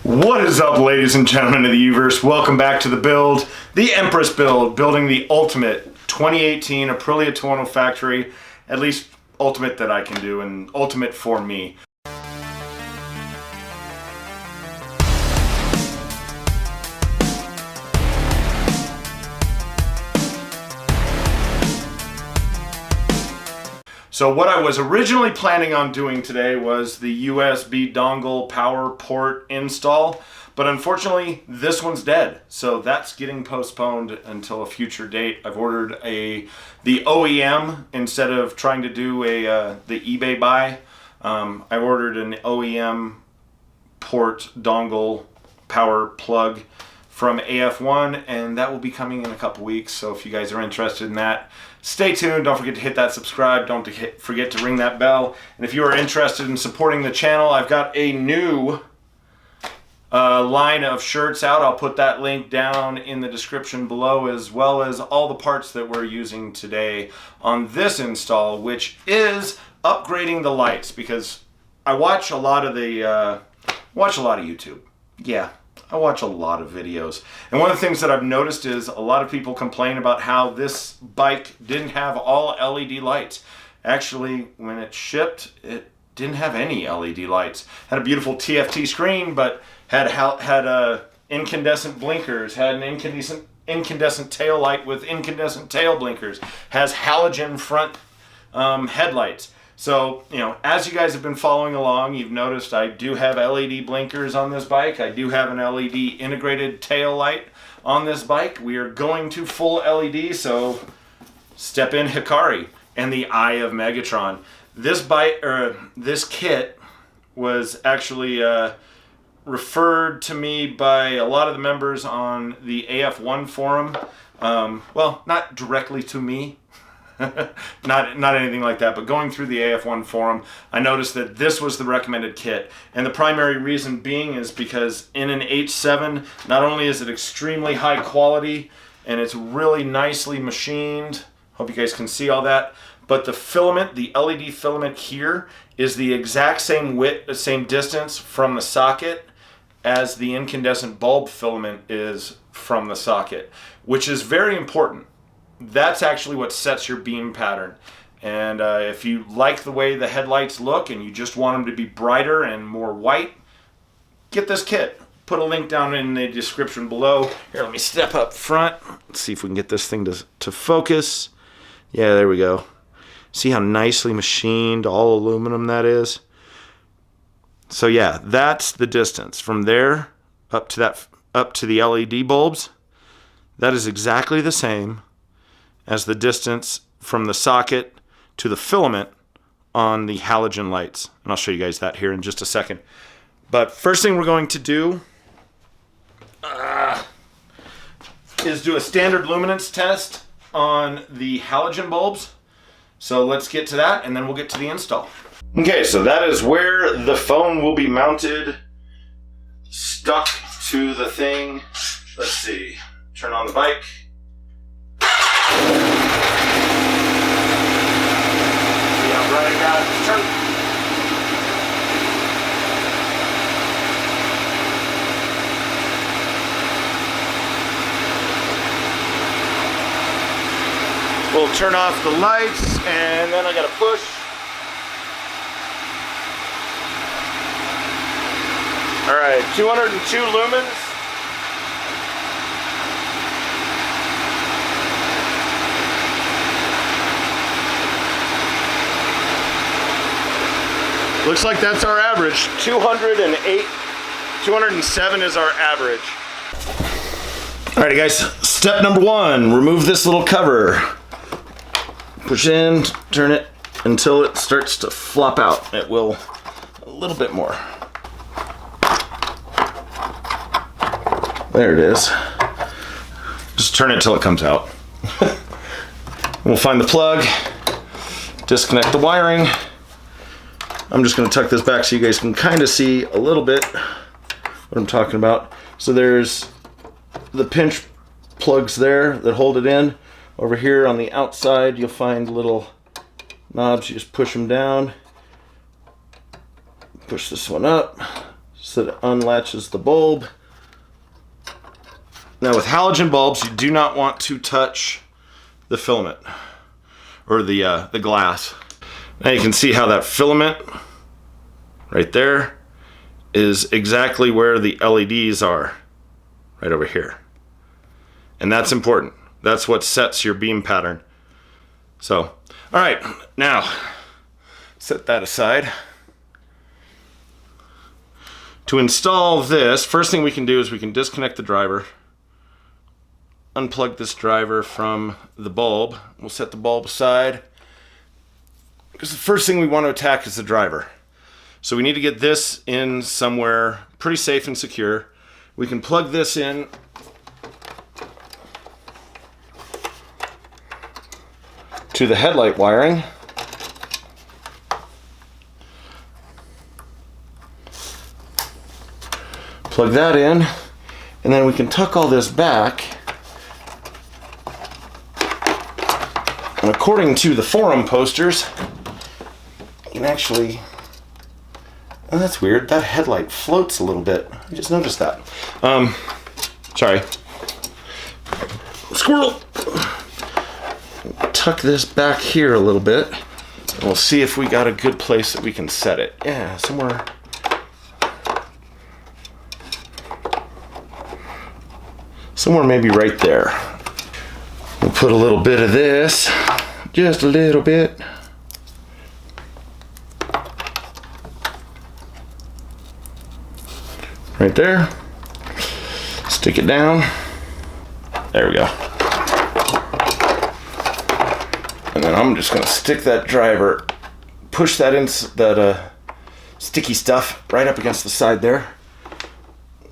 What is up, ladies and gentlemen of the Uverse? Welcome back to the build, the Empress build, building the ultimate 2018 Aprilia Tuono Factory, at least ultimate that I can do, and ultimate for me. So what I was originally planning on doing today was the USB dongle power port install, but unfortunately this one's dead. So that's getting postponed until a future date. I've ordered the OEM instead of trying to do the eBay buy. I ordered an OEM port dongle power plug from AF1, and that will be coming in a couple weeks. So if you guys are interested in that, stay tuned. Don't forget to hit that subscribe. Don't forget to ring that bell. And if you are interested in supporting the channel, I've got a new line of shirts out. I'll put that link down in the description below, as well as all the parts that we're using today on this install, which is upgrading the lights, because I watch a lot of YouTube. Yeah, I watch a lot of videos, and one of the things that I've noticed is a lot of people complain about how this bike didn't have all LED lights. Actually, when it shipped, it didn't have any LED lights. Had a beautiful TFT screen, but had incandescent blinkers, had an incandescent tail light with incandescent tail blinkers, has halogen front headlights. So, you know, as you guys have been following along, you've noticed I do have LED blinkers on this bike. I do have an LED integrated tail light on this bike. We are going to full LED, so step in Hikari and the Eye of Megatron. This bike, or this kit, was actually referred to me by a lot of the members on the AF1 forum. Well, not directly to me. not anything like that, but going through the AF1 forum, I noticed that this was the recommended kit, and the primary reason being is because in an H7, not only is it extremely high quality and it's really nicely machined, hope you guys can see all that, but the filament, the LED filament here, is the exact same width, same distance from the socket as the incandescent bulb filament is from the socket, which is very important. That's actually what sets your beam pattern. And if you like the way the headlights look and you just want them to be brighter and more white, get this kit. Put a link down in the description below. Here, let me step up front. Let's see if we can get this thing to focus. Yeah, there we go. See how nicely machined, all aluminum that is? So yeah, that's the distance from there up to the LED bulbs. That is exactly the same as the distance from the socket to the filament on the halogen lights. And I'll show you guys that here in just a second. But first thing we're going to do is do a standard luminance test on the halogen bulbs. So let's get to that, and then we'll get to the install. Okay, so that is where the phone will be mounted, stuck to the thing. Let's see, turn on the bike. We'll turn off the lights, and then I gotta push. All right, 202 lumens. Looks like that's our average. 208, 207 is our average. Alrighty guys, step number one, remove this little cover. Push in, turn it until it starts to flop out. It will a little bit more. There it is. Just turn it till it comes out. We'll find the plug, disconnect the wiring. I'm just going to tuck this back so you guys can kind of see a little bit what I'm talking about. So there's the pinch plugs there that hold it in. Over here on the outside you'll find little knobs. You just push them down, push this one up, so it unlatches the bulb. Now with halogen bulbs, you do not want to touch the filament or the glass. Now you can see how that filament right there is exactly where the LEDs are, right over here. And that's important. That's what sets your beam pattern. So, all right, now set that aside. To install this, first thing we can do is we can disconnect the driver, unplug this driver from the bulb. We'll set the bulb aside because the first thing we want to attack is the driver. So we need to get this in somewhere pretty safe and secure. We can plug this in to the headlight wiring. Plug that in, and then we can tuck all this back. And according to the forum posters, you can actually, oh, that's weird, that headlight floats a little bit. I just noticed that. Sorry. Squirrel! Tuck this back here a little bit, and we'll see if we got a good place that we can set it. Yeah, somewhere. Somewhere maybe right there. We'll put a little bit of this, just a little bit. Right there. Stick it down. There we go. And then I'm just gonna stick that driver, push that in, that sticky stuff right up against the side there.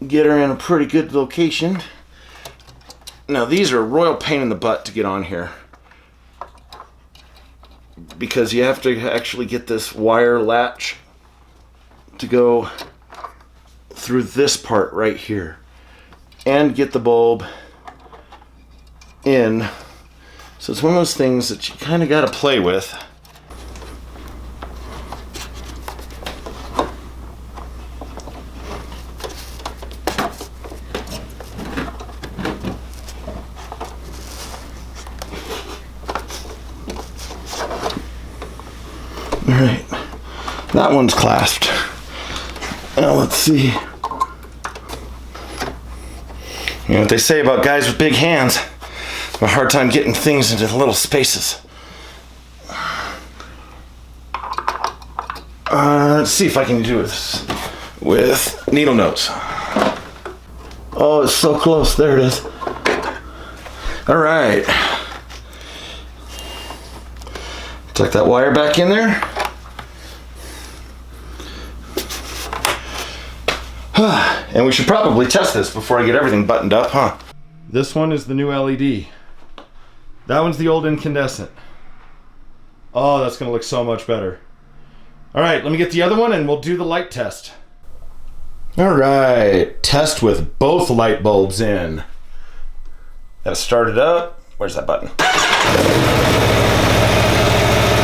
Get her in a pretty good location. Now these are a royal pain in the butt to get on here because you have to actually get this wire latch to go through this part right here and get the bulb in. So it's one of those things that you kind of got to play with. Alright, that one's clasped. Now let's see. You know what they say about guys with big hands? A hard time getting things into little spaces. Let's see if I can do this with needle nose. Oh, it's so close. There it is. Alright. Tuck that wire back in there. And we should probably test this before I get everything buttoned up, huh? This one is the new LED. That one's the old incandescent. Oh, that's gonna look so much better. All right, let me get the other one and we'll do the light test. All right, test with both light bulbs in. Gotta start it up. Where's that button?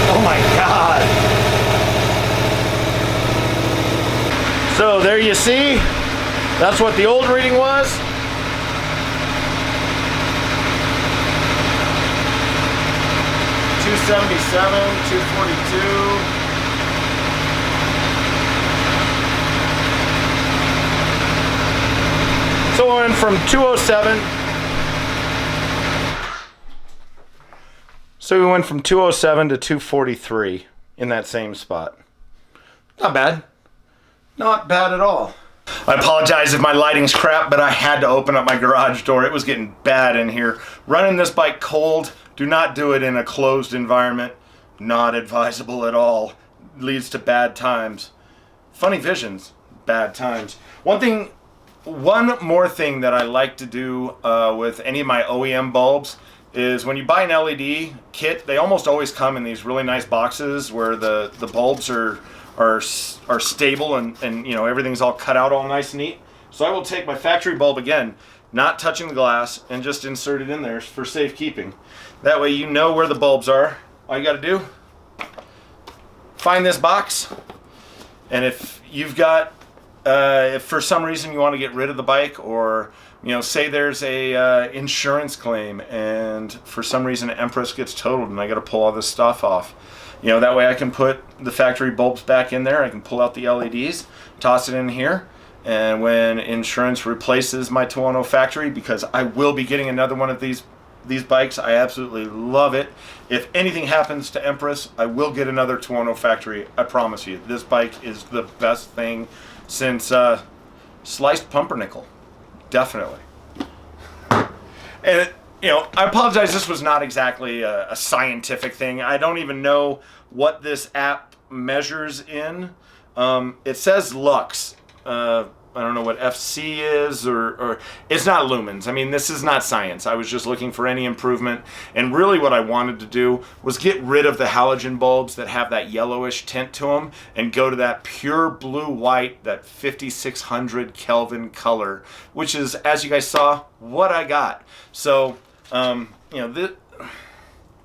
Oh my God. So there you see, that's what the old reading was. $277, $242. So we went from 207. So we went from 207 to 243 in that same spot. Not bad. Not bad at all. I apologize if my lighting's crap, but I had to open up my garage door. It was getting bad in here. Running this bike cold, do not do it in a closed environment. Not advisable at all. Leads to bad times. Funny visions, bad times. One more thing that I like to do with any of my OEM bulbs is when you buy an LED kit, they almost always come in these really nice boxes where the bulbs are stable and you know, everything's all cut out all nice and neat. So I will take my factory bulb again, not touching the glass, and just insert it in there for safekeeping. That way you know where the bulbs are. All you got to do, find this box, and if you've got if for some reason you want to get rid of the bike, or say there's a insurance claim and for some reason Empress gets totaled and I got to pull all this stuff off, that way I can put the factory bulbs back in there. I can pull out the LEDs, toss it in here, and when insurance replaces my Tuono Factory, because I will be getting another one of these bikes, I absolutely love it. If anything happens to Empress, I will get another Tuono Factory. I promise you. This bike is the best thing since sliced pumpernickel. Definitely. And I apologize, this was not exactly a scientific thing. I don't even know what this app measures in. It says lux. I don't know what FC is, or it's not lumens. I mean, this is not science. I was just looking for any improvement, and really what I wanted to do was get rid of the halogen bulbs that have that yellowish tint to them and go to that pure blue-white, that 5600 Kelvin color, which is, as you guys saw, what I got. So, I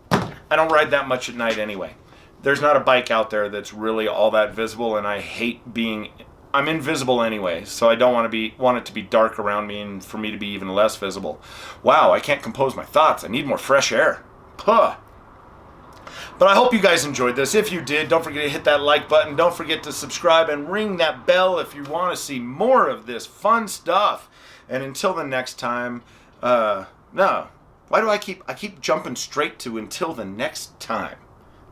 don't ride that much at night anyway. There's not a bike out there that's really all that visible, and I hate being... I'm invisible anyway, so I don't want it to be dark around me and for me to be even less visible. Wow, I can't compose my thoughts. I need more fresh air. Huh. But I hope you guys enjoyed this. If you did, don't forget to hit that like button. Don't forget to subscribe and ring that bell if you want to see more of this fun stuff. And until the next time, no. Why do I keep jumping straight to until the next time?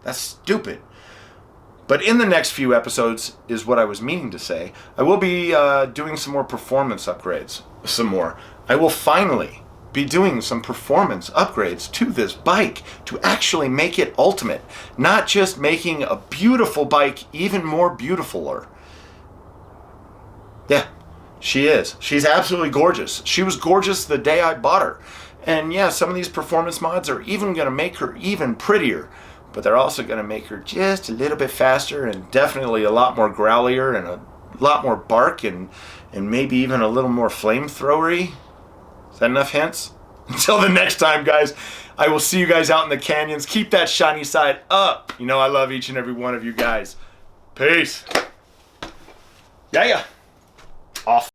That's stupid. But in the next few episodes is what I was meaning to say. I will be doing some more performance upgrades. I will finally be doing some performance upgrades to this bike to actually make it ultimate. Not just making a beautiful bike even more beautifuler. Yeah, she is. She's absolutely gorgeous. She was gorgeous the day I bought her. And yeah, some of these performance mods are even going to make her even prettier. But they're also going to make her just a little bit faster and definitely a lot more growlier and a lot more bark and maybe even a little more flamethrowery. Is that enough hints? Until the next time, guys, I will see you guys out in the canyons. Keep that shiny side up. I love each and every one of you guys. Peace. Yeah. Off.